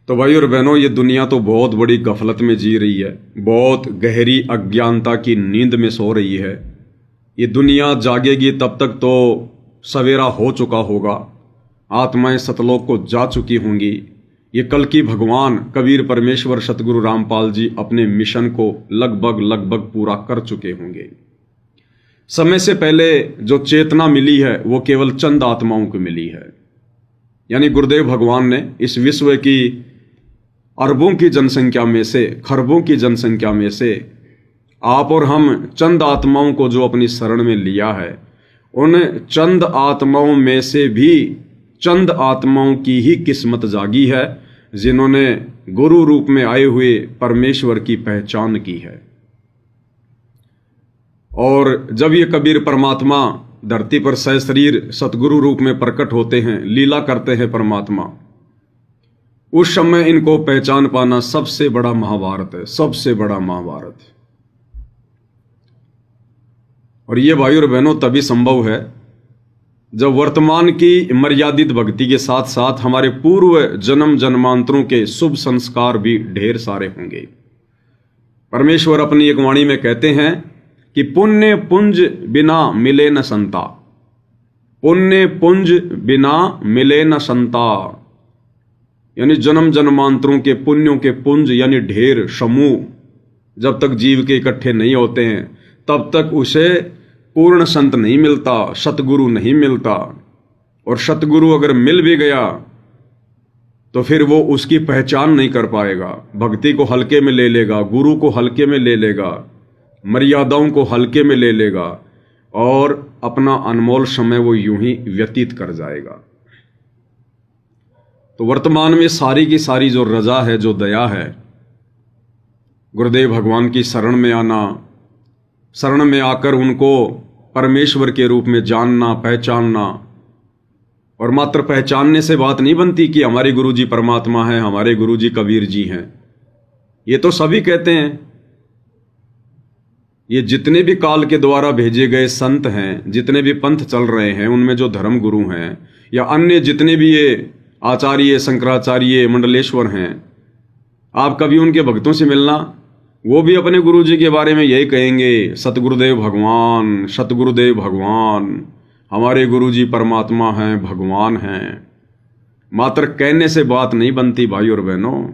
तो भाई और बहनों, ये दुनिया तो बहुत बड़ी गफलत में जी रही है, बहुत गहरी अज्ञानता की नींद में सो रही है। ये दुनिया जागेगी तब तक तो सवेरा हो चुका होगा, आत्माएं सतलोक को जा चुकी होंगी। ये कल की भगवान कबीर परमेश्वर सतगुरु रामपाल जी अपने मिशन को लगभग पूरा कर चुके होंगे। समय से पहले जो चेतना मिली है वो केवल चंद आत्माओं को मिली है। यानी गुरुदेव भगवान ने इस विश्व की अरबों की जनसंख्या में से, खरबों की जनसंख्या में से आप और हम चंद आत्माओं को जो अपनी शरण में लिया है, उन चंद आत्माओं में से भी चंद आत्माओं की ही किस्मत जागी है जिन्होंने गुरु रूप में आए हुए परमेश्वर की पहचान की है। और जब ये कबीर परमात्मा धरती पर सशरीर सतगुरु रूप में प्रकट होते हैं, लीला करते हैं परमात्मा, उस समय इनको पहचान पाना सबसे बड़ा महाभारत है, सबसे बड़ा महाभारत। और ये भाई और बहनों तभी संभव है जब वर्तमान की मर्यादित भक्ति के साथ साथ हमारे पूर्व जन्म जन्मांतरों के शुभ संस्कार भी ढेर सारे होंगे। परमेश्वर अपनी एक वाणी में कहते हैं कि पुण्य पुंज बिना मिले न संता, पुण्य पुंज बिना मिले न संता। यानी जन्म जन्मांतरों के पुण्यों के पुंज यानी ढेर समूह जब तक जीव के इकट्ठे नहीं होते हैं तब तक उसे पूर्ण संत नहीं मिलता, सतगुरु नहीं मिलता। और सतगुरु अगर मिल भी गया तो फिर वो उसकी पहचान नहीं कर पाएगा, भक्ति को हल्के में ले लेगा, गुरु को हल्के में ले लेगा, मर्यादाओं को हल्के में ले लेगा और अपना अनमोल समय वो यूं ही व्यतीत कर जाएगा। तो वर्तमान में सारी की सारी जो रजा है, जो दया है, गुरुदेव भगवान की शरण में आना, शरण में आकर उनको परमेश्वर के रूप में जानना, पहचानना। और मात्र पहचानने से बात नहीं बनती कि हमारे गुरुजी परमात्मा हैं, हमारे गुरुजी कबीर जी हैं। ये तो सभी कहते हैं। ये जितने भी काल के द्वारा भेजे गए संत हैं, जितने भी पंथ चल रहे हैं, उनमें जो धर्म गुरु हैं या अन्य जितने भी ये आचार्य, शंकराचार्य, मंडलेश्वर हैं, आप कभी उनके भक्तों से मिलना, वो भी अपने गुरुजी के बारे में यही कहेंगे, सतगुरुदेव भगवान, सतगुरुदेव भगवान, हमारे गुरुजी परमात्मा हैं, भगवान हैं। मात्र कहने से बात नहीं बनती भाई और बहनों।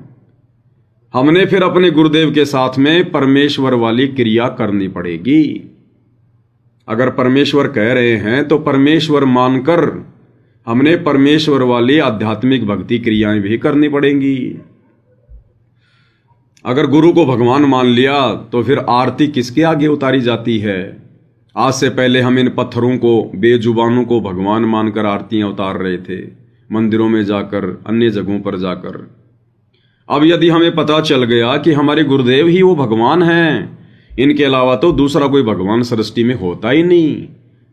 हमने फिर अपने गुरुदेव के साथ में परमेश्वर वाली क्रिया करनी पड़ेगी। अगर परमेश्वर कह रहे हैं तो परमेश्वर मानकर हमने परमेश्वर वाली आध्यात्मिक भक्ति क्रियाएं भी करनी पड़ेंगी। अगर गुरु को भगवान मान लिया तो फिर आरती किसके आगे उतारी जाती है। आज से पहले हम इन पत्थरों को, बेजुबानों को भगवान मानकर आरतियां उतार रहे थे, मंदिरों में जाकर, अन्य जगहों पर जाकर। अब यदि हमें पता चल गया कि हमारे गुरुदेव ही वो भगवान हैं, इनके अलावा तो दूसरा कोई भगवान सृष्टि में होता ही नहीं,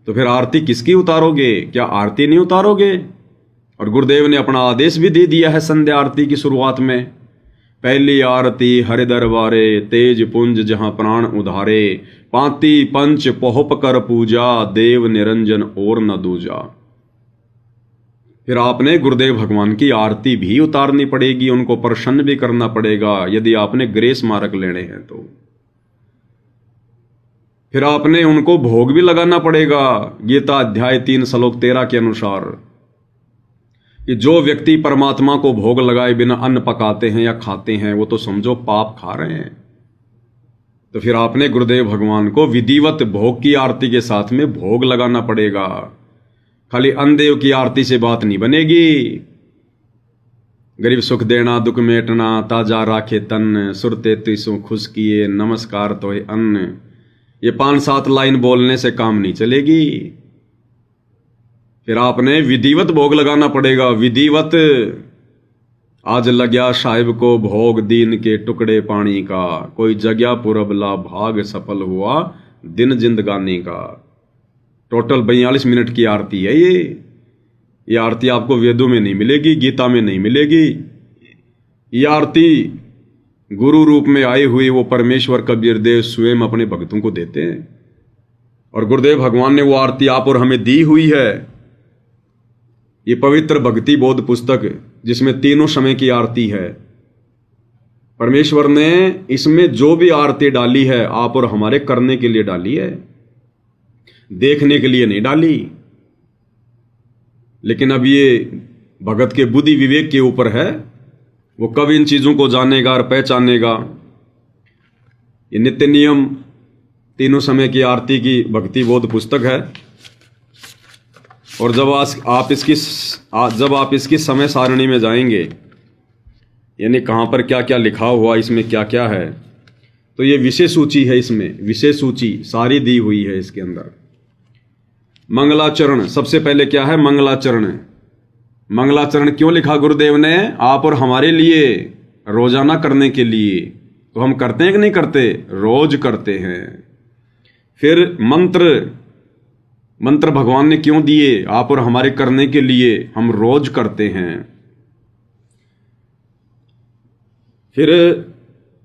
तो फिर आरती किसकी उतारोगे? क्या आरती नहीं उतारोगे? और गुरुदेव ने अपना आदेश भी दे दिया है संध्या आरती की शुरुआत में, पहली आरती हरि दरबारे, तेज पुंज जहां प्राण उधारे, पांति पंच पोहप कर पूजा, देव निरंजन और न दूजा। फिर आपने गुरुदेव भगवान की आरती भी उतारनी पड़ेगी, उनको प्रसन्न भी करना पड़ेगा यदि आपने ग्रेस मार्क लेने हैं तो। फिर आपने उनको भोग भी लगाना पड़ेगा, गीता अध्याय 3 श्लोक 13 के अनुसार, कि जो व्यक्ति परमात्मा को भोग लगाए बिना अन्न पकाते हैं या खाते हैं वो तो समझो पाप खा रहे हैं। तो फिर आपने गुरुदेव भगवान को विधिवत भोग की आरती के साथ में भोग लगाना पड़ेगा। खाली अन्नदेव की आरती से बात नहीं बनेगी। गरीब सुख देना, दुख मेटना, ताजा राखे तन, सुरते तीसों खुश किए, नमस्कार तो है अन्न, ये 5-7 लाइन बोलने से काम नहीं चलेगी। फिर आपने विधिवत भोग लगाना पड़ेगा, विधिवत। आज लग्या साहिब को भोग दीन के टुकड़े पानी का, कोई जग्या पुरबला भाग सफल हुआ दिन जिंदगानी का। टोटल 42 मिनट की आरती है ये आरती आपको वेदों में नहीं मिलेगी, गीता में नहीं मिलेगी। ये आरती गुरु रूप में आए हुए वो परमेश्वर कबीर देव स्वयं अपने भक्तों को देते हैं। और गुरुदेव भगवान ने वो आरती आप और हमें दी हुई है। ये पवित्र भक्ति बोध पुस्तक जिसमें तीनों समय की आरती है, परमेश्वर ने इसमें जो भी आरती डाली है आप और हमारे करने के लिए डाली है, देखने के लिए नहीं डाली। लेकिन अब ये भगत के बुद्धि विवेक के ऊपर है, वो कब इन चीजों को जानेगा और पहचानेगा। ये नित्य नियम तीनों समय की आरती की भक्ति बोध पुस्तक है, और जब आप इसकी समय सारणी में जाएंगे, यानी कहाँ पर क्या क्या लिखा हुआ, इसमें क्या क्या है, तो ये विषय सूची है, इसमें विषय सूची सारी दी हुई है इसके अंदर। मंगलाचरण, सबसे पहले क्या है? मंगलाचरण। मंगलाचरण क्यों लिखा गुरुदेव ने? आप और हमारे लिए, रोजाना करने के लिए। तो हम करते हैं कि नहीं करते? रोज करते हैं। फिर मंत्र भगवान ने क्यों दिए? आप और हमारे करने के लिए, हम रोज करते हैं। फिर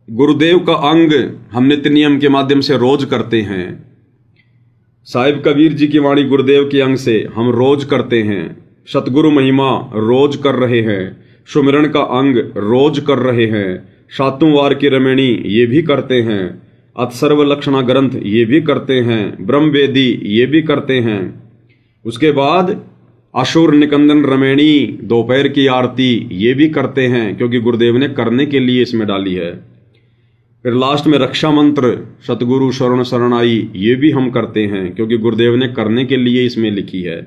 गुरुदेव का अंग हम नित्य नियम के माध्यम से रोज करते हैं। साहिब कबीर जी की वाणी गुरुदेव के अंग से हम रोज करते हैं। सतगुरु महिमा रोज कर रहे हैं। सुमिरन का अंग रोज कर रहे हैं। शातुवार की रमणी ये भी करते हैं। अतसर्व लक्षणा ग्रंथ ये भी करते हैं। ब्रह्म वेदी ये भी करते हैं। उसके बाद अशुर निकंदन रमणी दोपहर की आरती ये भी करते हैं, क्योंकि गुरुदेव ने करने के लिए इसमें डाली है। फिर लास्ट में रक्षा मंत्र सतगुरु शरण शरणाई ये भी हम करते हैं, क्योंकि गुरुदेव ने करने के लिए इसमें लिखी है।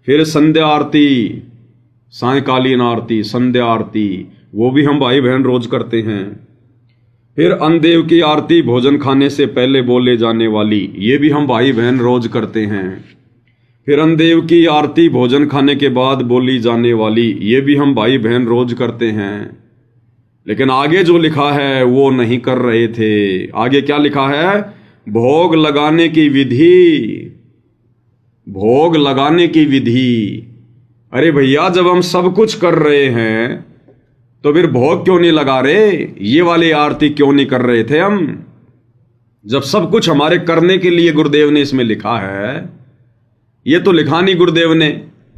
फिर संध्या आरती, सायकालीन आरती, संध्या आरती वो भी हम भाई बहन रोज करते हैं। फिर अन्नदेव की आरती भोजन खाने से पहले बोले जाने वाली ये भी हम भाई बहन रोज करते हैं। फिर अन्नदेव की आरती भोजन खाने के बाद बोली जाने वाली ये भी हम भाई बहन रोज करते हैं। लेकिन आगे जो लिखा है वो नहीं कर रहे थे। आगे क्या लिखा है? भोग लगाने की विधि, भोग लगाने की विधि। अरे भैया, जब हम सब कुछ कर रहे हैं तो फिर भोग क्यों नहीं लगा रहे? ये वाली आरती क्यों नहीं कर रहे थे हम? जब सब कुछ हमारे करने के लिए गुरुदेव ने इसमें लिखा है। ये तो लिखा नहीं गुरुदेव ने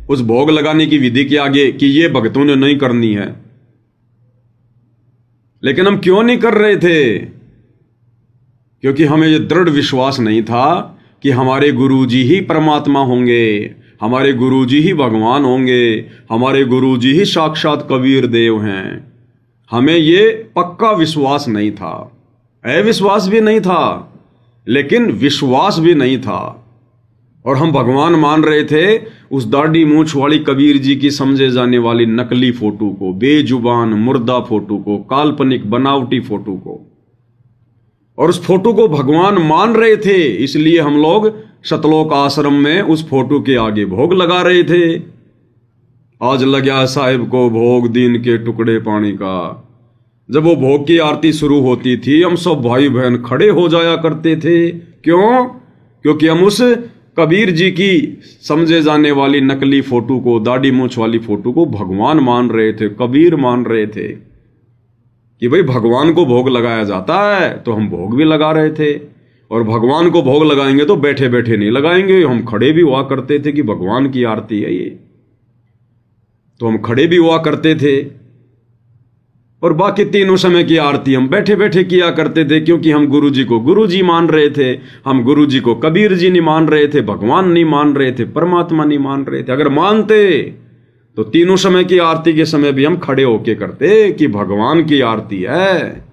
उस भोग लगाने की विधि के आगे कि ये भक्तों ने नहीं करनी है। लेकिन हम क्यों नहीं कर रहे थे? क्योंकि हमें ये दृढ़ विश्वास नहीं था कि हमारे गुरुजी ही परमात्मा होंगे, हमारे गुरुजी ही भगवान होंगे, हमारे गुरुजी ही साक्षात कबीर देव हैं। हमें ये पक्का विश्वास नहीं था। अविश्वास भी नहीं था, लेकिन विश्वास भी नहीं था। और हम भगवान मान रहे थे उस दाढ़ी मूंछ वाली कबीर जी की समझे जाने वाली नकली फोटो को, बेजुबान मुर्दा फोटो को, काल्पनिक बनावटी फोटो को। और उस फोटो को भगवान मान रहे थे, इसलिए हम लोग सतलोक आश्रम में उस फोटो के आगे भोग लगा रहे थे। आज लग्या साहिब को भोग दीन के टुकड़े पानी का। जब वो भोग की आरती शुरू होती थी, हम सब भाई बहन खड़े हो जाया करते थे। क्यों? क्योंकि हम उस कबीर जी की समझे जाने वाली नकली फोटो को, दाढ़ी मूंछ वाली फोटो को भगवान मान रहे थे, कबीर मान रहे थे कि भाई भगवान को भोग लगाया जाता है, तो हम भोग भी लगा रहे थे। और भगवान को भोग लगाएंगे तो बैठे बैठे नहीं लगाएंगे, हम खड़े भी हुआ करते थे कि भगवान की आरती है ये, तो हम खड़े भी हुआ करते थे। और बाकी तीनों समय की आरती हम बैठे बैठे किया करते थे, क्योंकि हम गुरु जी को गुरु जी मान रहे थे, हम गुरु जी को कबीर जी नहीं मान रहे थे, भगवान नहीं मान रहे थे, परमात्मा नहीं मान रहे थे। अगर मानते तो तीनों समय की आरती के समय भी हम खड़े होके करते कि भगवान की आरती है।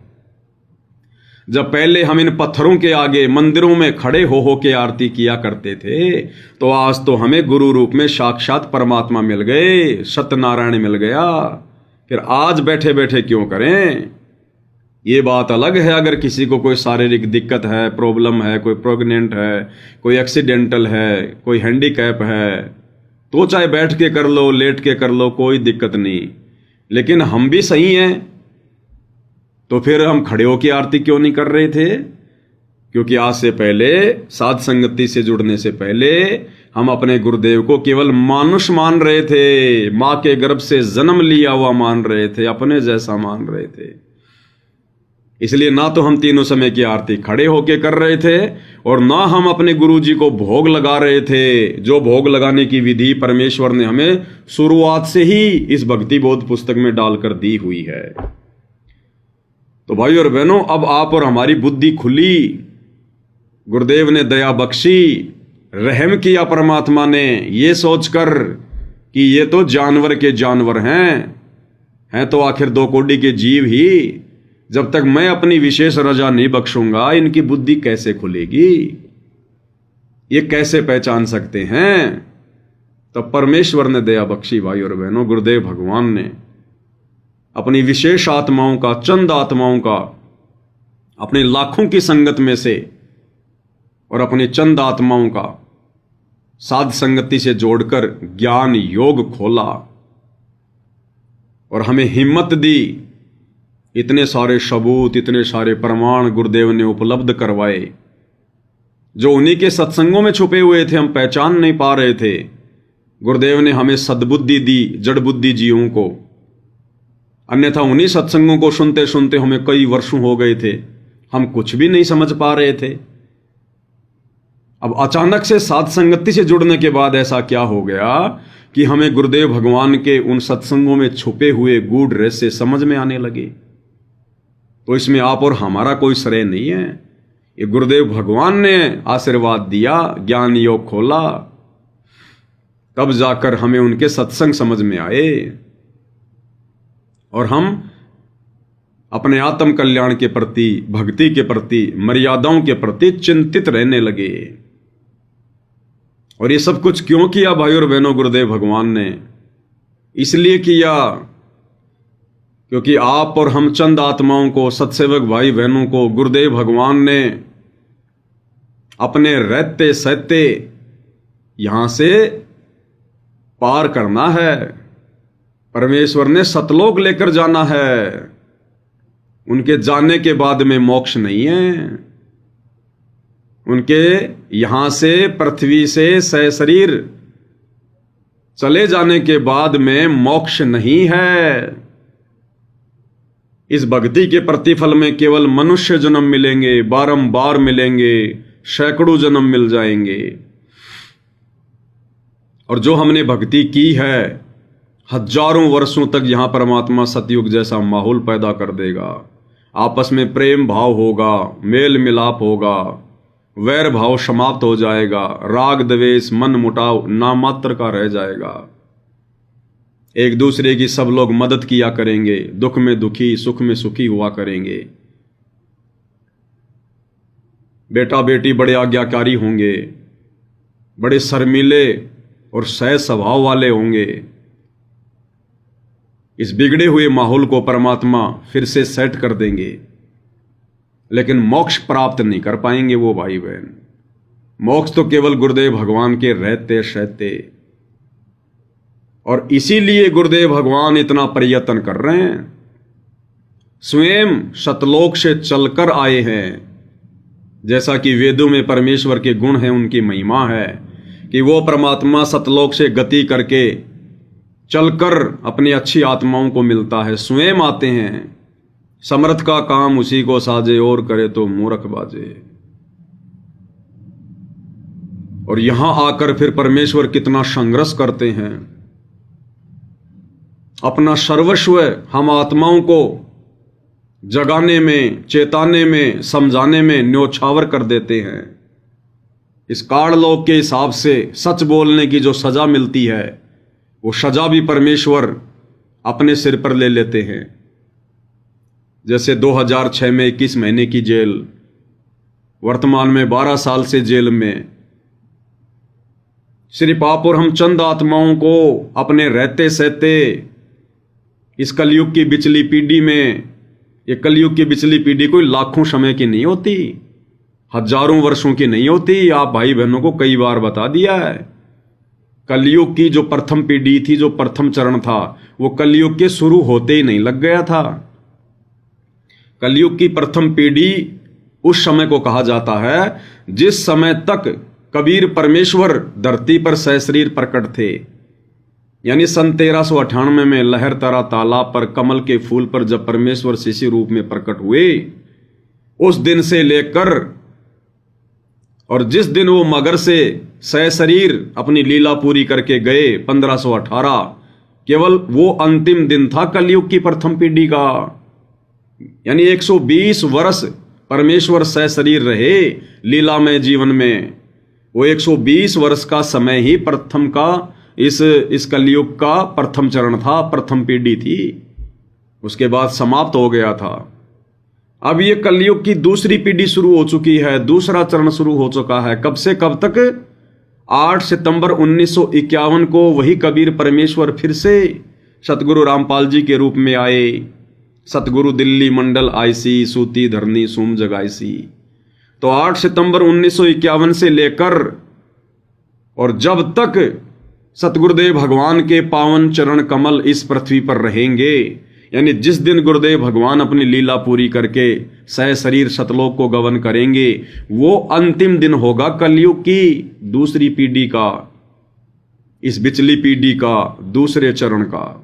जब पहले हम इन पत्थरों के आगे मंदिरों में खड़े हो के आरती किया करते थे, तो आज तो हमें गुरु रूप में साक्षात परमात्मा मिल गए, सत्यनारायण मिल गया। फिर आज बैठे बैठे क्यों करें? ये बात अलग है अगर किसी को कोई शारीरिक दिक्कत है, प्रॉब्लम है, कोई प्रेग्नेंट है, कोई एक्सीडेंटल है, कोई हैंडीकैप है, तो चाहे बैठ के कर लो, लेट के कर लो, कोई दिक्कत नहीं। लेकिन हम भी सही हैं, तो फिर हम खड़े होकर आरती क्यों नहीं कर रहे थे? क्योंकि आज से पहले, साध संगति से जुड़ने से पहले, हम अपने गुरुदेव को केवल मानुष मान रहे थे, मां के गर्भ से जन्म लिया हुआ मान रहे थे, अपने जैसा मान रहे थे। इसलिए ना तो हम तीनों समय की आरती खड़े होके कर रहे थे, और ना हम अपने गुरु जी को भोग लगा रहे थे। जो भोग लगाने की विधि परमेश्वर ने हमें शुरुआत से ही इस भक्ति बोध पुस्तक में डालकर दी हुई है। तो भाई और बहनों, अब आप और हमारी बुद्धि खुली, गुरुदेव ने दया बख्शी, रहम किया परमात्मा ने, ये सोचकर कि ये तो जानवर के जानवर हैं तो आखिर दो कोड़ी के जीव ही, जब तक मैं अपनी विशेष रजा नहीं बख्शूंगा इनकी बुद्धि कैसे खुलेगी, ये कैसे पहचान सकते हैं। तब परमेश्वर ने दया बख्शी भाई और बहनों, गुरुदेव भगवान ने अपनी विशेष आत्माओं का, चंद आत्माओं का, अपने लाखों की संगत में से और अपनी चंद आत्माओं का साध संगति से जोड़कर ज्ञान योग खोला और हमें हिम्मत दी। इतने सारे सबूत, इतने सारे प्रमाण गुरुदेव ने उपलब्ध करवाए जो उन्हीं के सत्संगों में छुपे हुए थे, हम पहचान नहीं पा रहे थे। गुरुदेव ने हमें सद्बुद्धि दी जड़ बुद्धि जीवों को, अन्यथा उन्हीं सत्संगों को सुनते सुनते हमें कई वर्षों हो गए थे, हम कुछ भी नहीं समझ पा रहे थे। अब अचानक से साध संगति से जुड़ने के बाद ऐसा क्या हो गया कि हमें गुरुदेव भगवान के उन सत्संगों में छुपे हुए गूढ़ रहस्य समझ में आने लगे। तो इसमें आप और हमारा कोई श्रेय नहीं है, ये गुरुदेव भगवान ने आशीर्वाद दिया, ज्ञान योग खोला, तब जाकर हमें उनके सत्संग समझ में आए और हम अपने आत्म कल्याण के प्रति, भक्ति के प्रति, मर्यादाओं के प्रति चिंतित रहने लगे। और ये सब कुछ क्यों किया भाई और बहनों गुरुदेव भगवान ने? इसलिए किया क्योंकि आप और हम चंद आत्माओं को, सत्सेवक भाई बहनों को गुरुदेव भगवान ने अपने रहते सहते यहां से पार करना है। परमेश्वर ने सतलोक लेकर जाना है, उनके जाने के बाद में मोक्ष नहीं है। उनके यहां से, पृथ्वी से सशरीर चले जाने के बाद में मोक्ष नहीं है। इस भक्ति के प्रतिफल में केवल मनुष्य जन्म मिलेंगे, बारंबार मिलेंगे, सैकड़ों जन्म मिल जाएंगे। और जो हमने भक्ति की है, हजारों वर्षों तक यहां परमात्मा सतयुग जैसा माहौल पैदा कर देगा। आपस में प्रेम भाव होगा, मेल मिलाप होगा, वैर भाव समाप्त हो जाएगा, राग द्वेष मन मुटाव नामात्र का रह जाएगा। एक दूसरे की सब लोग मदद किया करेंगे, दुख में दुखी, सुख में सुखी हुआ करेंगे। बेटा बेटी बड़े आज्ञाकारी होंगे, बड़े शर्मीले और सहज स्वभाव वाले होंगे। इस बिगड़े हुए माहौल को परमात्मा फिर से सेट कर देंगे, लेकिन मोक्ष प्राप्त नहीं कर पाएंगे वो भाई बहन। मोक्ष तो केवल गुरुदेव भगवान के रहते सहते। और इसीलिए गुरुदेव भगवान इतना प्रयत्न कर रहे हैं, स्वयं सतलोक से चलकर आए हैं। जैसा कि वेदों में परमेश्वर के गुण हैं, उनकी महिमा है कि वो परमात्मा सतलोक से गति करके चलकर अपनी अच्छी आत्माओं को मिलता है, स्वयं आते हैं। समर्थ का काम उसी को साजे, और करे तो मूर्ख बाजे। और यहां आकर फिर परमेश्वर कितना संघर्ष करते हैं, अपना सर्वस्व हम आत्माओं को जगाने में, चेताने में, समझाने में न्योछावर कर देते हैं। इस काललोक के हिसाब से सच बोलने की जो सजा मिलती है, वो सजा भी परमेश्वर अपने सिर पर ले लेते हैं। जैसे 2006 में 21 महीने की जेल, वर्तमान में 12 साल से जेल में। सिर्फ आप और हम चंद आत्माओं को अपने रहते सहते इस कलयुग की बिचली पीढ़ी में, ये कलयुग की बिचली पीढ़ी कोई लाखों समय की नहीं होती, हजारों वर्षों की नहीं होती। आप भाई बहनों को कई बार बता दिया है, कलयुग की जो प्रथम पीढ़ी थी, जो प्रथम चरण था, वो कलयुग के शुरू होते ही नहीं लग गया था। कलयुग की प्रथम पीढ़ी उस समय को कहा जाता है जिस समय तक कबीर परमेश्वर धरती पर सशरीर प्रकट थे। यानी सन 1398 में लहरतरा तालाब पर कमल के फूल पर जब परमेश्वर शिशु रूप में प्रकट हुए, उस दिन से लेकर और जिस दिन वो मगर से सशरीर अपनी लीला पूरी करके गए 1518, केवल वो अंतिम दिन था कलयुग की प्रथम पीढ़ी का। यानी 120 वर्ष परमेश्वर सशरीर रहे लीलामय जीवन में। वो 120 वर्ष का समय ही प्रथम का इस कलयुग का प्रथम चरण था, प्रथम पीढ़ी थी। उसके बाद समाप्त हो गया था। अब ये कलयुग की दूसरी पीढ़ी शुरू हो चुकी है, दूसरा चरण शुरू हो चुका है। कब से कब तक? 8 सितंबर 1951 को वही कबीर परमेश्वर फिर से सतगुरु रामपाल जी के रूप में आए। सतगुरु दिल्ली मंडल आईसी, सूती धरनी सूम जगाईसी। तो 8 सितंबर 1951 से लेकर और जब तक सतगुरुदेव भगवान के पावन चरण कमल इस पृथ्वी पर रहेंगे, यानी जिस दिन गुरुदेव भगवान अपनी लीला पूरी करके सह शरीर सतलोक को गमन करेंगे, वो अंतिम दिन होगा कलयुग की दूसरी पीढ़ी का, इस बिचली पीढ़ी का दूसरे चरण का।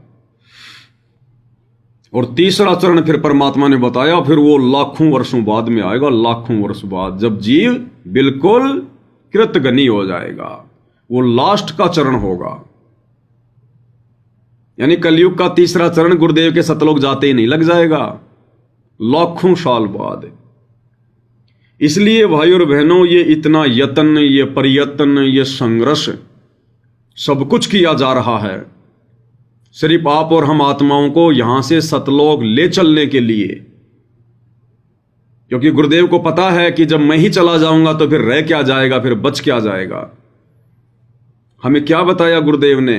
और तीसरा चरण फिर परमात्मा ने बताया, फिर वो लाखों वर्षों बाद में आएगा, लाखों वर्ष बाद, जब जीव बिल्कुल कृतघ्नी हो जाएगा। वो लास्ट का चरण होगा। यानी कलयुग का तीसरा चरण गुरुदेव के सतलोक जाते ही नहीं लग जाएगा, लाखों साल बाद। इसलिए भाइयों और बहनों, ये इतना यत्न, ये प्रयत्न, ये संघर्ष सब कुछ किया जा रहा है सिर्फ आप और हम आत्माओं को यहां से सतलोक ले चलने के लिए। क्योंकि गुरुदेव को पता है कि जब मैं ही चला जाऊंगा तो फिर रह क्या जाएगा, फिर बच क्या जाएगा। हमें क्या बताया गुरुदेव ने?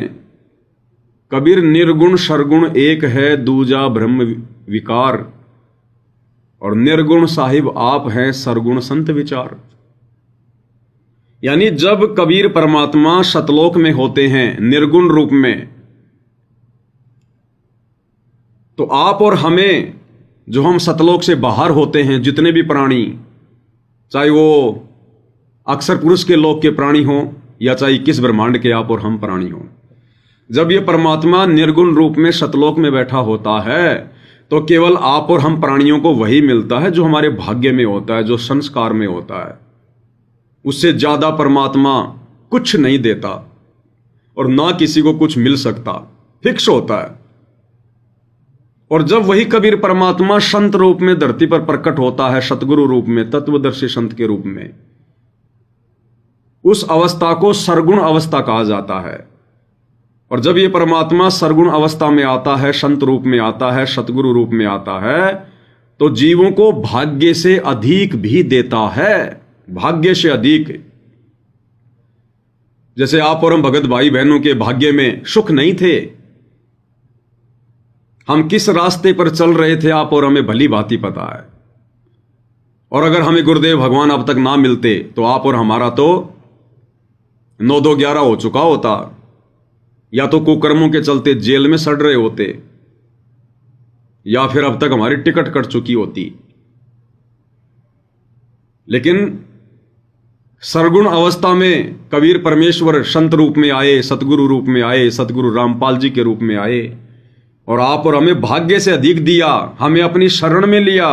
कबीर निर्गुण सरगुण एक है, दूजा ब्रह्म विकार, और निर्गुण साहिब आप हैं, सरगुण संत विचार। यानी जब कबीर परमात्मा सतलोक में होते हैं निर्गुण रूप में, तो आप और हमें, जो हम सतलोक से बाहर होते हैं, जितने भी प्राणी, चाहे वो अक्षर पुरुष के लोक के प्राणी हो या चाहे किस ब्रह्मांड के आप और हम प्राणी हो, जब ये परमात्मा निर्गुण रूप में सतलोक में बैठा होता है, तो केवल आप और हम प्राणियों को वही मिलता है जो हमारे भाग्य में होता है, जो संस्कार में होता है। उससे ज्यादा परमात्मा कुछ नहीं देता और ना किसी को कुछ मिल सकता, फिक्स होता है। और जब वही कबीर परमात्मा संत रूप में धरती पर प्रकट होता है, सतगुरु रूप में, तत्वदर्शी संत के रूप में, उस अवस्था को सरगुण अवस्था कहा जाता है। और जब ये परमात्मा सरगुण अवस्था में आता है, संत रूप में आता है, सतगुरु रूप में आता है, तो जीवों को भाग्य से अधिक भी देता है, भाग्य से अधिक। जैसे आप और हम भगत भाई बहनों के भाग्य में सुख नहीं थे, हम किस रास्ते पर चल रहे थे आप और हमें भली भांति पता है। और अगर हमें गुरुदेव भगवान अब तक ना मिलते तो आप और हमारा तो 9-2-11 हो चुका होता, या तो कुकर्मों के चलते जेल में सड़ रहे होते, या फिर अब तक हमारी टिकट कट चुकी होती। लेकिन सरगुण अवस्था में कबीर परमेश्वर संत रूप में आए, सतगुरु रूप में आए, सतगुरु रामपाल जी के रूप में आए, और आप और हमें भाग्य से अधिक दिया, हमें अपनी शरण में लिया।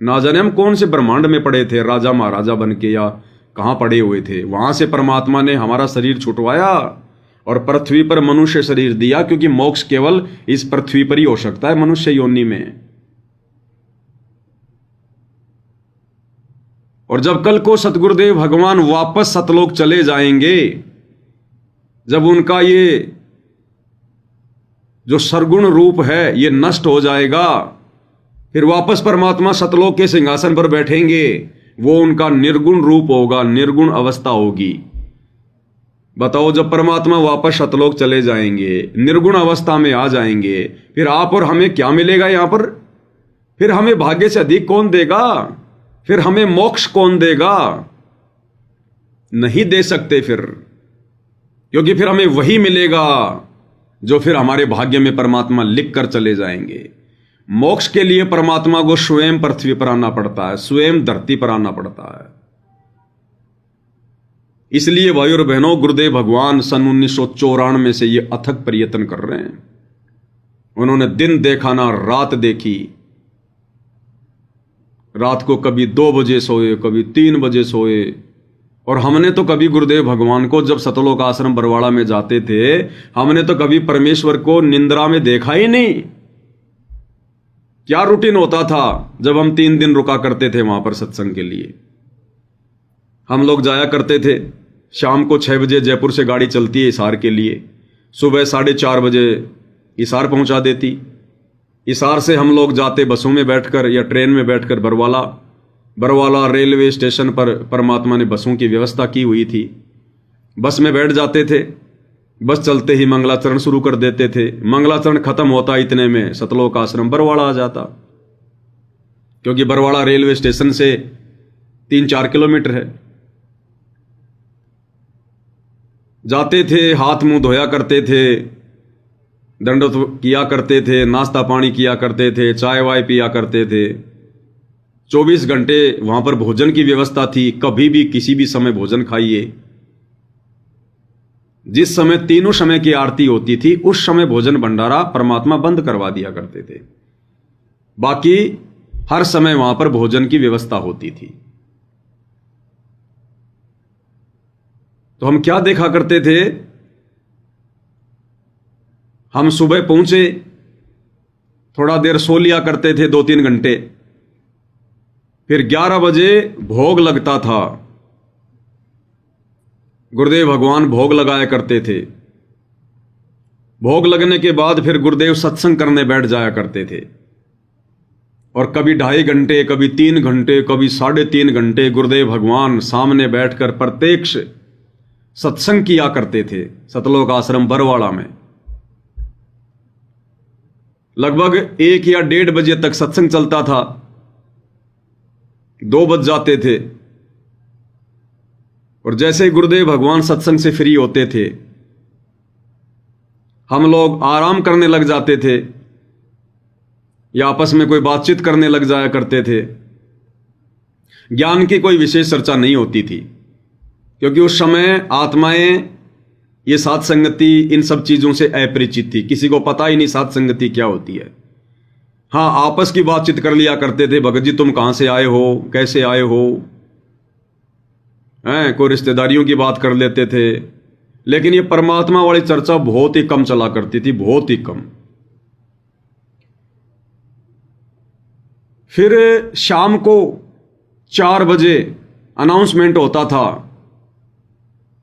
ना जाने हम कौन से ब्रह्मांड में पड़े थे, राजा महाराजा बन के, या कहां पड़े हुए थे। वहां से परमात्मा ने हमारा शरीर छुटवाया और पृथ्वी पर मनुष्य शरीर दिया, क्योंकि मोक्ष केवल इस पृथ्वी पर ही हो सकता है, मनुष्य योनि में। और जब कल को सतगुरुदेव भगवान वापस सतलोक चले जाएंगे, जब उनका ये जो सरगुण रूप है ये नष्ट हो जाएगा, फिर वापस परमात्मा सतलोक के सिंहासन पर बैठेंगे, वो उनका निर्गुण रूप होगा, निर्गुण अवस्था होगी। बताओ, जब परमात्मा वापस सतलोक चले जाएंगे, निर्गुण अवस्था में आ जाएंगे, फिर आप और हमें क्या मिलेगा यहां पर? फिर हमें भाग्य से अधिक कौन देगा? फिर हमें मोक्ष कौन देगा? नहीं दे सकते फिर, क्योंकि फिर हमें वही मिलेगा जो फिर हमारे भाग्य में परमात्मा लिख कर चले जाएंगे। मोक्ष के लिए परमात्मा को स्वयं पृथ्वी पर आना पड़ता है, स्वयं धरती पर आना पड़ता है। इसलिए भाइयों और बहनों, गुरुदेव भगवान सन 1994 से ये अथक प्रयत्न कर रहे हैं। उन्होंने दिन देखा ना रात देखी, रात को कभी 2 बजे सोए, कभी 3 बजे सोए। और हमने तो कभी गुरुदेव भगवान को, जब सतलोक आश्रम बरवाड़ा में जाते थे, हमने तो कभी परमेश्वर को निंद्रा में देखा ही नहीं। क्या रूटीन होता था जब हम 3 दिन रुका करते थे वहां पर सत्संग के लिए। हम लोग जाया करते थे, शाम को 6 बजे जयपुर से गाड़ी चलती है हिसार के लिए, सुबह 4:30 बजे हिसार पहुंचा देती। हिसार से हम लोग जाते बसों में बैठकर या ट्रेन में बैठकर बरवाला रेलवे स्टेशन पर परमात्मा ने बसों की व्यवस्था की हुई थी। बस में बैठ जाते थे, बस चलते ही मंगलाचरण शुरू कर देते थे। मंगलाचरण खत्म होता इतने में सतलोक आश्रम बरवाड़ा आ जाता, क्योंकि बरवाड़ा रेलवे स्टेशन से 3-4 किलोमीटर है। जाते थे, हाथ मुंह धोया करते थे, दंडवत किया करते थे, नाश्ता पानी किया करते थे, चाय वाय पिया करते थे। 24 घंटे वहां पर भोजन की व्यवस्था थी, कभी भी किसी भी समय भोजन खाइए। जिस समय तीनों समय की आरती होती थी उस समय भोजन भंडारा परमात्मा बंद करवा दिया करते थे, बाकी हर समय वहां पर भोजन की व्यवस्था होती थी। तो हम क्या देखा करते थे, हम सुबह पहुंचे, थोड़ा देर सो लिया करते थे 2-3 घंटे, फिर 11 बजे भोग लगता था। गुरुदेव भगवान भोग लगाया करते थे। भोग लगने के बाद फिर गुरुदेव सत्संग करने बैठ जाया करते थे, और कभी 2.5 घंटे, कभी 3 घंटे, कभी 3.5 घंटे गुरुदेव भगवान सामने बैठकर प्रत्यक्ष सत्संग किया करते थे सतलोक आश्रम बरवाड़ा में। लगभग 1 या 1:30 बजे तक सत्संग चलता था, 2 बज जाते थे, और जैसे ही गुरुदेव भगवान सत्संग से फ्री होते थे हम लोग आराम करने लग जाते थे या आपस में कोई बातचीत करने लग जाया करते थे। ज्ञान की कोई विशेष चर्चा नहीं होती थी, क्योंकि उस समय आत्माएं ये साध संगति इन सब चीजों से अपरिचित थी, किसी को पता ही नहीं साध संगति क्या होती है। हाँ, आपस की बातचीत कर लिया करते थे, भगत जी तुम कहां से आए हो, कैसे आए हो, हैं, कोई रिश्तेदारियों की बात कर लेते थे, लेकिन ये परमात्मा वाली चर्चा बहुत ही कम चला करती थी, बहुत ही कम। फिर शाम को 4 बजे अनाउंसमेंट होता था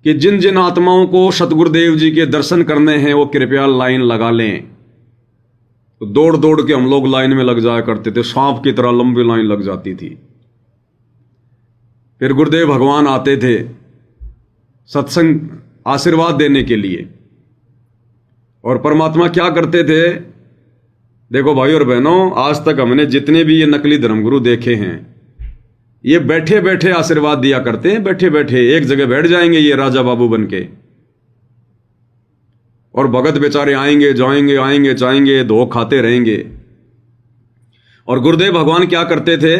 कि जिन जिन आत्माओं को सतगुरुदेव जी के दर्शन करने हैं वो कृपया लाइन लगा लें। तो दौड़ दौड़ के हम लोग लाइन में लग जाया करते थे, सांप की तरह लंबी लाइन लग जाती थी। फिर गुरुदेव भगवान आते थे सत्संग आशीर्वाद देने के लिए, और परमात्मा क्या करते थे, देखो भाई और बहनों, आज तक हमने जितने भी ये नकली धर्मगुरु देखे हैं ये बैठे बैठे आशीर्वाद दिया करते हैं, बैठे बैठे एक जगह बैठ जाएंगे ये राजा बाबू बनके, और भगत बेचारे आएंगे जाएंगे, आएंगे जाएंगे, धो खाते रहेंगे। और गुरुदेव भगवान क्या करते थे,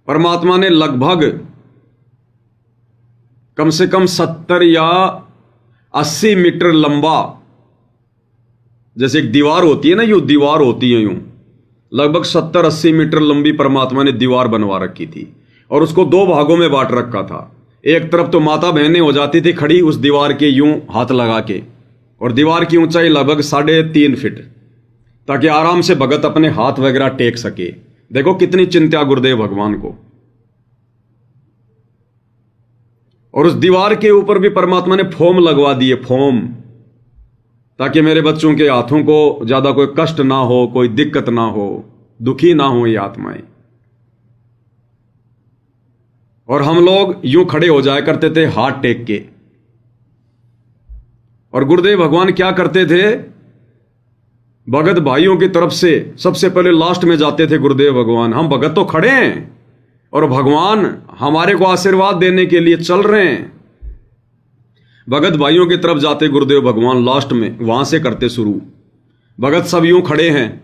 परमात्मा ने लगभग कम से कम 70 या 80 मीटर लंबा, जैसे एक दीवार होती है ना, यूं दीवार होती है यूं, लगभग 70-80 मीटर लंबी परमात्मा ने दीवार बनवा रखी थी, और उसको 2 भागों में बांट रखा था। एक तरफ तो माता बहनें हो जाती थी खड़ी उस दीवार के यूं हाथ लगा के, और दीवार की ऊंचाई लगभग 3.5 फीट, ताकि आराम से भगत अपने हाथ वगैरह टेक सके। देखो कितनी चिंता गुरुदेव भगवान को। और उस दीवार के ऊपर भी परमात्मा ने फोम लगवा दिए, फोम, ताकि मेरे बच्चों के हाथों को ज्यादा कोई कष्ट ना हो, कोई दिक्कत ना हो, दुखी ना हो ये आत्माएं। और हम लोग यूं खड़े हो जाया करते थे हाथ टेक के। और गुरुदेव भगवान क्या करते थे, भगत भाइयों की तरफ से सबसे पहले लास्ट में जाते थे गुरुदेव भगवान। हम भगत तो खड़े हैं और भगवान हमारे को आशीर्वाद देने के लिए चल रहे हैं। भगत भाइयों की तरफ जाते गुरुदेव भगवान लास्ट में, वहां से करते शुरू। भगत सब यूं खड़े हैं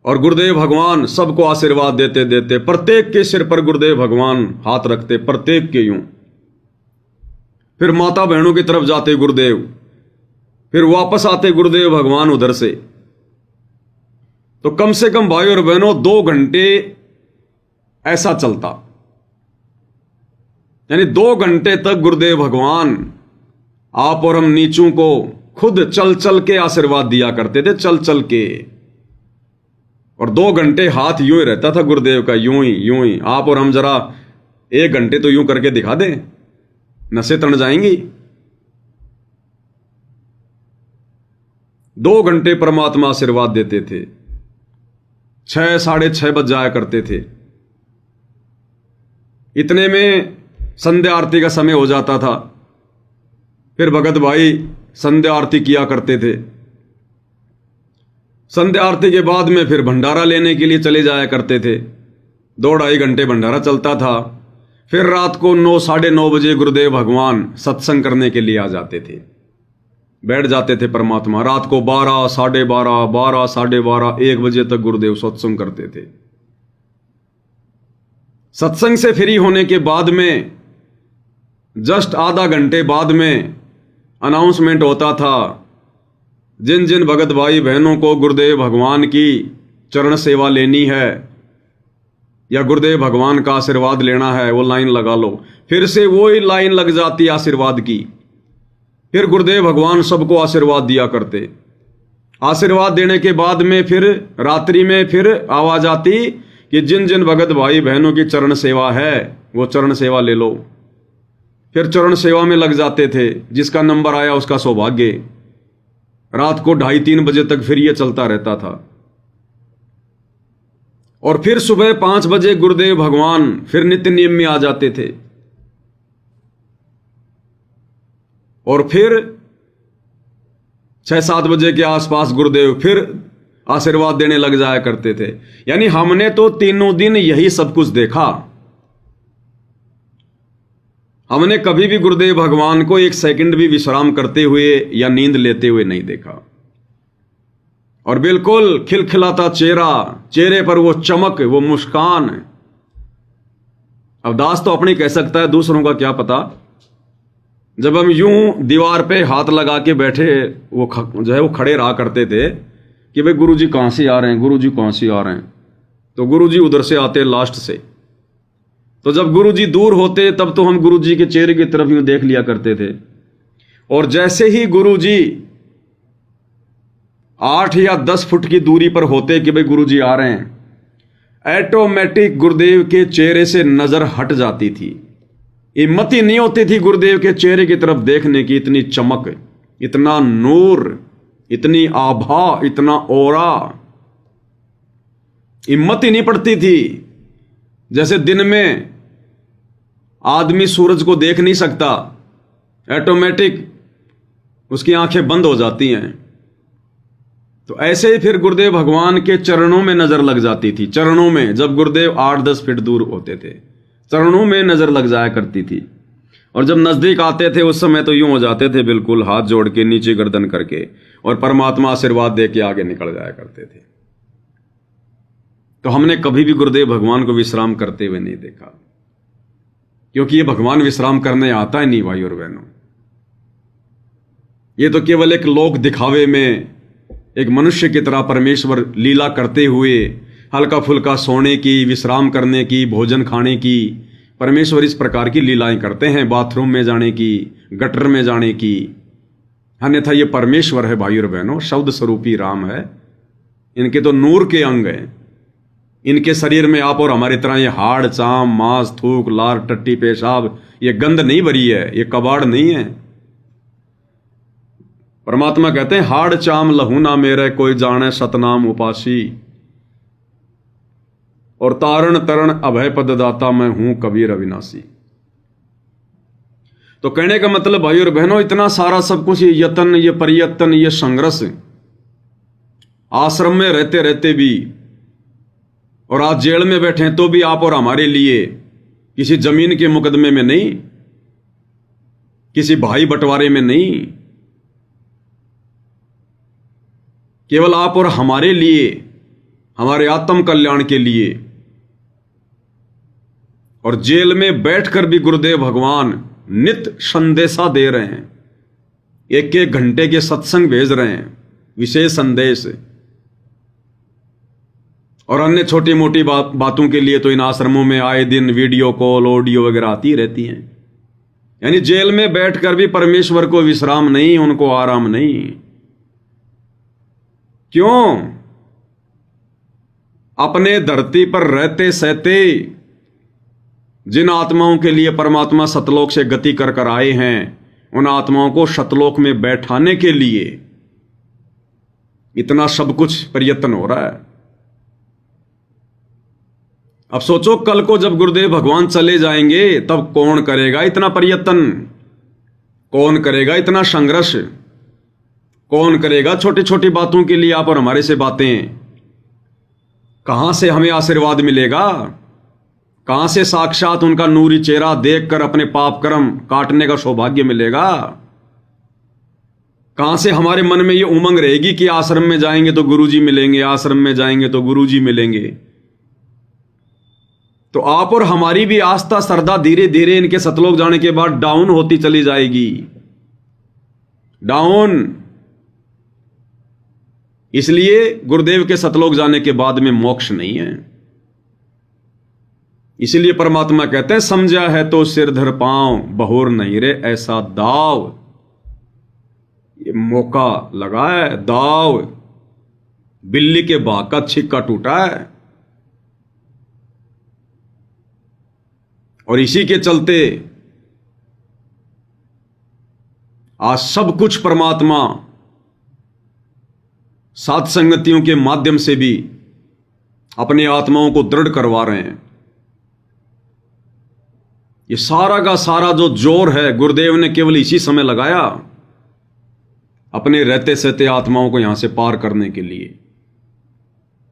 और गुरुदेव भगवान सबको आशीर्वाद देते देते प्रत्येक के सिर पर गुरुदेव भगवान हाथ रखते, प्रत्येक के यूं। फिर माता बहनों की तरफ जाते गुरुदेव, फिर वापस आते गुरुदेव भगवान उधर से। तो कम से कम भाई और बहनों 2 घंटे ऐसा चलता, यानी 2 घंटे तक गुरुदेव भगवान आप और हम नीचों को खुद चल चल के आशीर्वाद दिया करते थे, चल चल के। और 2 घंटे हाथ यूं ही रहता था गुरुदेव का, यूं ही। आप और हम जरा 1 घंटे तो यूं करके दिखा दें, नसें तन जाएंगी। 2 घंटे परमात्मा आशीर्वाद देते थे। 6 साढ़े 6 बज जाया करते थे। इतने में संध्या आरती का समय हो जाता था। फिर भगत भाई संध्या आरती किया करते थे। संध्या आरती के बाद में फिर भंडारा लेने के लिए चले जाया करते थे। 2-2.5 घंटे भंडारा चलता था। फिर रात को 9 साढ़े 9 बजे गुरुदेव भगवान सत्संग करने के लिए आ जाते थे। बैठ जाते थे परमात्मा। रात को 12 साढ़े 12 12 साढ़े 12 1 बजे तक गुरुदेव सत्संग करते थे। सत्संग से फ्री होने के बाद में जस्ट आधा घंटे बाद में अनाउंसमेंट होता था, जिन जिन भगत भाई बहनों को गुरुदेव भगवान की चरण सेवा लेनी है या गुरुदेव भगवान का आशीर्वाद लेना है वो लाइन लगा लो। फिर से वही लाइन लग जाती आशीर्वाद की। फिर गुरुदेव भगवान सबको आशीर्वाद दिया करते। आशीर्वाद देने के बाद में फिर रात्रि में फिर आवाज आती कि जिन जिन भगत भाई बहनों की चरण सेवा है वो चरण सेवा ले लो। फिर चरण सेवा में लग जाते थे। जिसका नंबर आया उसका सौभाग्य। रात को 2:30-3 बजे तक फिर ये चलता रहता था। और फिर सुबह 5 बजे गुरुदेव भगवान फिर नित्य नियम में आ जाते थे। और फिर 6-7 बजे के आसपास गुरुदेव फिर आशीर्वाद देने लग जाया करते थे। यानी हमने तो तीनों दिन यही सब कुछ देखा। हमने कभी भी गुरुदेव भगवान को 1 सेकंड भी विश्राम करते हुए या नींद लेते हुए नहीं देखा। और बिल्कुल खिलखिलाता चेहरा, चेहरे पर वो चमक, वो मुस्कान। अवदास तो अपनी कह सकता है, दूसरों का क्या पता। जब हम यूं दीवार पे हाथ लगा के बैठे वो जो है वो खड़े रहा करते थे कि भाई गुरुजी कहां से आ रहे हैं, गुरुजी कहां से आ रहे हैं। तो गुरुजी उधर से आते लास्ट से। तो जब गुरुजी दूर होते तब तो हम गुरुजी के चेहरे की तरफ यूं देख लिया करते थे। और जैसे ही गुरुजी 8 या 10 फुट की दूरी पर होते कि भाई गुरुजी आ रहे हैं, ऑटोमेटिक गुरुदेव के चेहरे से नजर हट जाती थी। हिम्मत ही नहीं होती थी गुरुदेव के चेहरे की तरफ देखने की। इतनी चमक, इतना नूर, इतनी आभा, इतना ओरा। हिम्मत ही नहीं पड़ती थी। जैसे दिन में आदमी सूरज को देख नहीं सकता, ऑटोमेटिक उसकी आंखें बंद हो जाती हैं। तो ऐसे ही फिर गुरुदेव भगवान के चरणों में नजर लग जाती थी। चरणों में, जब गुरुदेव 8-10 फीट दूर होते थे, चरणों में नजर लग जाया करती थी। और जब नजदीक आते थे उस समय तो यूं हो जाते थे, बिल्कुल हाथ जोड़ के नीचे गर्दन करके, और परमात्मा आशीर्वाद दे के आगे निकल जाया करते थे। तो हमने कभी भी गुरुदेव भगवान को विश्राम करते हुए नहीं देखा, क्योंकि ये भगवान विश्राम करने आता ही नहीं भाई और बहनों। ये तो केवल एक लोक दिखावे में एक मनुष्य की तरह परमेश्वर लीला करते हुए, हल्का फुल्का सोने की, विश्राम करने की, भोजन खाने की, परमेश्वर इस प्रकार की लीलाएं करते हैं। बाथरूम में जाने की, गटर में जाने की। अन्यथा ये परमेश्वर है भाई और बहनों, शब्द स्वरूपी राम है। इनके तो नूर के अंग हैं। इनके शरीर में आप और हमारी तरह ये हाड़, चाम, मांस, थूक, लार, टट्टी, पेशाब, ये गंध नहीं भरी है, ये कबाड़ नहीं है। परमात्मा कहते हैं, हाड़ चाम लहू ना मेरे, कोई जाने सतनाम उपासी, और तारण तरण अभय पद दाता, मैं हूं कबीर अविनाशी। तो कहने का मतलब भाई और बहनों, इतना सारा सब कुछ, ये यतन, ये परियतन, ये संघर्ष, आश्रम में रहते रहते भी, और आज जेल में बैठे तो भी आप और हमारे लिए किसी जमीन के मुकदमे में नहीं, किसी भाई बंटवारे में नहीं, केवल आप और हमारे लिए, हमारे आत्म कल्याण के लिए। और जेल में बैठकर भी गुरुदेव भगवान नित्य संदेशा दे रहे हैं। 1-1 घंटे के सत्संग भेज रहे हैं, विशेष संदेश। और अन्य छोटी मोटी बातों के लिए तो इन आश्रमों में आए दिन वीडियो कॉल, ऑडियो वगैरह आती रहती हैं। यानी जेल में बैठकर भी परमेश्वर को विश्राम नहीं, उनको आराम नहीं। क्यों? अपने धरती पर रहते सहते जिन आत्माओं के लिए परमात्मा सतलोक से गति कर कर आए हैं, उन आत्माओं को सतलोक में बैठाने के लिए इतना सब कुछ प्रयत्न हो रहा है। अब सोचो कल को जब गुरुदेव भगवान चले जाएंगे तब कौन करेगा इतना प्रयत्न, कौन करेगा इतना संघर्ष, कौन करेगा छोटी छोटी बातों के लिए आप और हमारे से बातें। कहां से हमें आशीर्वाद मिलेगा, कहां से साक्षात उनका नूरी चेहरा देखकर अपने पाप कर्म काटने का सौभाग्य मिलेगा, कहां से हमारे मन में ये उमंग रहेगी कि आश्रम में जाएंगे तो गुरुजी मिलेंगे, आश्रम में जाएंगे तो गुरुजी मिलेंगे। तो आप और हमारी भी आस्था श्रद्धा धीरे धीरे इनके सतलोक जाने के बाद डाउन होती चली जाएगी, डाउन। इसलिए गुरुदेव के सतलोक जाने के बाद में मोक्ष नहीं है। इसलिए परमात्मा कहते हैं समझा है तो सिर धर पांव, बहुर नहीं रे ऐसा दाव। ये मौका लगा है, दाव। बिल्ली के भाग का छिक्का टूटा है और इसी के चलते आज सब कुछ परमात्मा सात संगतियों के माध्यम से भी अपनी आत्माओं को दृढ़ करवा रहे हैं। ये सारा का सारा जो जोर है गुरुदेव ने केवल इसी समय लगाया अपने रहते सहते आत्माओं को यहां से पार करने के लिए।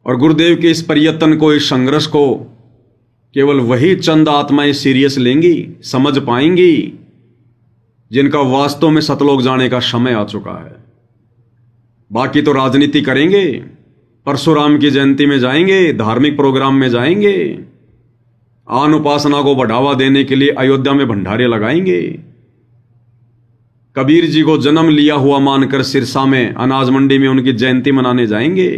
और गुरुदेव के इस प्रयत्न को, इस संघर्ष को केवल वही चंद आत्माएं सीरियस लेंगी, समझ पाएंगी, जिनका वास्तव में सतलोक जाने का समय आ चुका है। बाकी तो राजनीति करेंगे, परशुराम की जयंती में जाएंगे, धार्मिक प्रोग्राम में जाएंगे, आन उपासना को बढ़ावा देने के लिए अयोध्या में भंडारे लगाएंगे, कबीर जी को जन्म लिया हुआ मानकर सिरसा में अनाज मंडी में उनकी जयंती मनाने जाएंगे,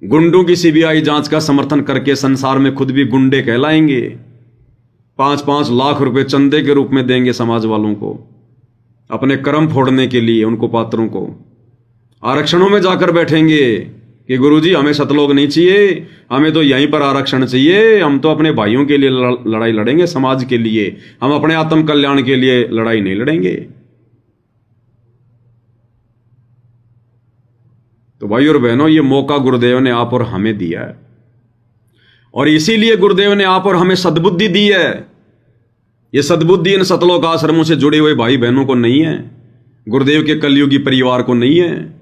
गुंडों की सीबीआई जांच का समर्थन करके संसार में खुद भी गुंडे कहलाएंगे, 5-5 लाख रुपए चंदे के रूप में देंगे समाज वालों को अपने कर्म फोड़ने के लिए, उनको पात्रों को। आरक्षणों में जाकर बैठेंगे कि गुरुजी हमें सतलोक नहीं चाहिए, हमें तो यहीं पर आरक्षण चाहिए, हम तो अपने भाइयों के लिए लड़ाई लड़ेंगे, समाज के लिए, हम अपने आत्म कल्याण के लिए लड़ाई नहीं लड़ेंगे। तो भाई और बहनों, ये मौका गुरुदेव ने आप और हमें दिया है और इसीलिए गुरुदेव ने आप और हमें सद्बुद्धि दी है। ये सद्बुद्धि इन सतलोक आश्रमों से जुड़े हुए भाई बहनों को नहीं है, गुरुदेव के कलयुगी परिवार को नहीं है।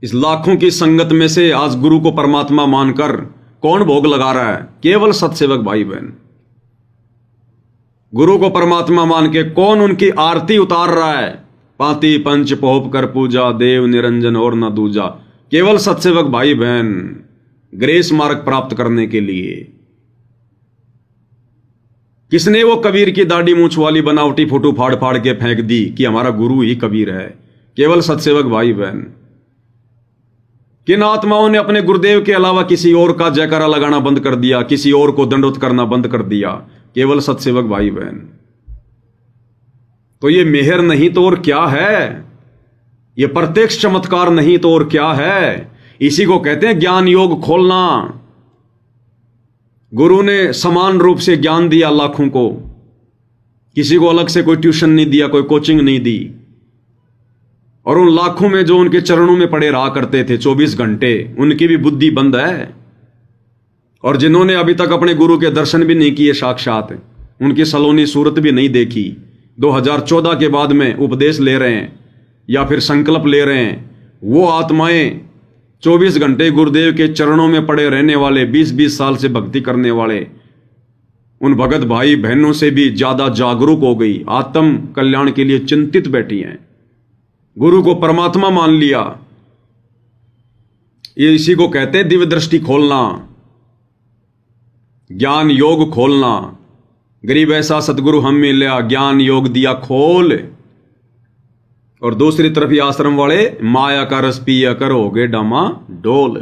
इस लाखों की संगत में से आज गुरु को परमात्मा मानकर कौन भोग लगा रहा है? केवल सत्सेवक भाई बहन। गुरु को परमात्मा मान के कौन उनकी आरती उतार रहा है? पाती पंच पोप कर पूजा, देव निरंजन और न दूजा। केवल सत्सेवक भाई बहन ग्रेस मार्ग प्राप्त करने के लिए। किसने वो कबीर की दाढ़ी मूछ वाली बनावटी फोटो फाड़ फाड़ के फेंक दी कि हमारा गुरु ही कबीर है? केवल सत्सेवक भाई बहन। किन आत्माओं ने अपने गुरुदेव के अलावा किसी और का जयकारा लगाना बंद कर दिया, किसी और को दंडोत करना बंद कर दिया? केवल सत्सेवक भाई बहन। तो ये मेहर नहीं तो और क्या है? ये प्रत्यक्ष चमत्कार नहीं तो और क्या है? इसी को कहते हैं ज्ञान योग खोलना। गुरु ने समान रूप से ज्ञान दिया लाखों को, किसी को अलग से कोई ट्यूशन नहीं दिया, कोई कोचिंग नहीं दी। और उन लाखों में जो उनके चरणों में पड़े रहा करते थे 24 घंटे, उनकी भी बुद्धि बंद है। और जिन्होंने अभी तक अपने गुरु के दर्शन भी नहीं किए साक्षात, उनकी सलोनी सूरत भी नहीं देखी, 2014 के बाद में उपदेश ले रहे हैं या फिर संकल्प ले रहे हैं, वो आत्माएं 24 घंटे गुरुदेव के चरणों में पड़े रहने वाले, 20-20 साल से भक्ति करने वाले उन भगत भाई बहनों से भी ज्यादा जागरूक हो गई, आत्म कल्याण के लिए चिंतित बैठी हैं, गुरु को परमात्मा मान लिया। ये इसी को कहते हैं दिव्य दृष्टि खोलना, ज्ञान योग खोलना। गरीब ऐसा सतगुरु हम मिला, ज्ञान योग दिया खोल। और दूसरी तरफ ये आश्रम वाले माया का रस पिया कर हो गए डामा डोल।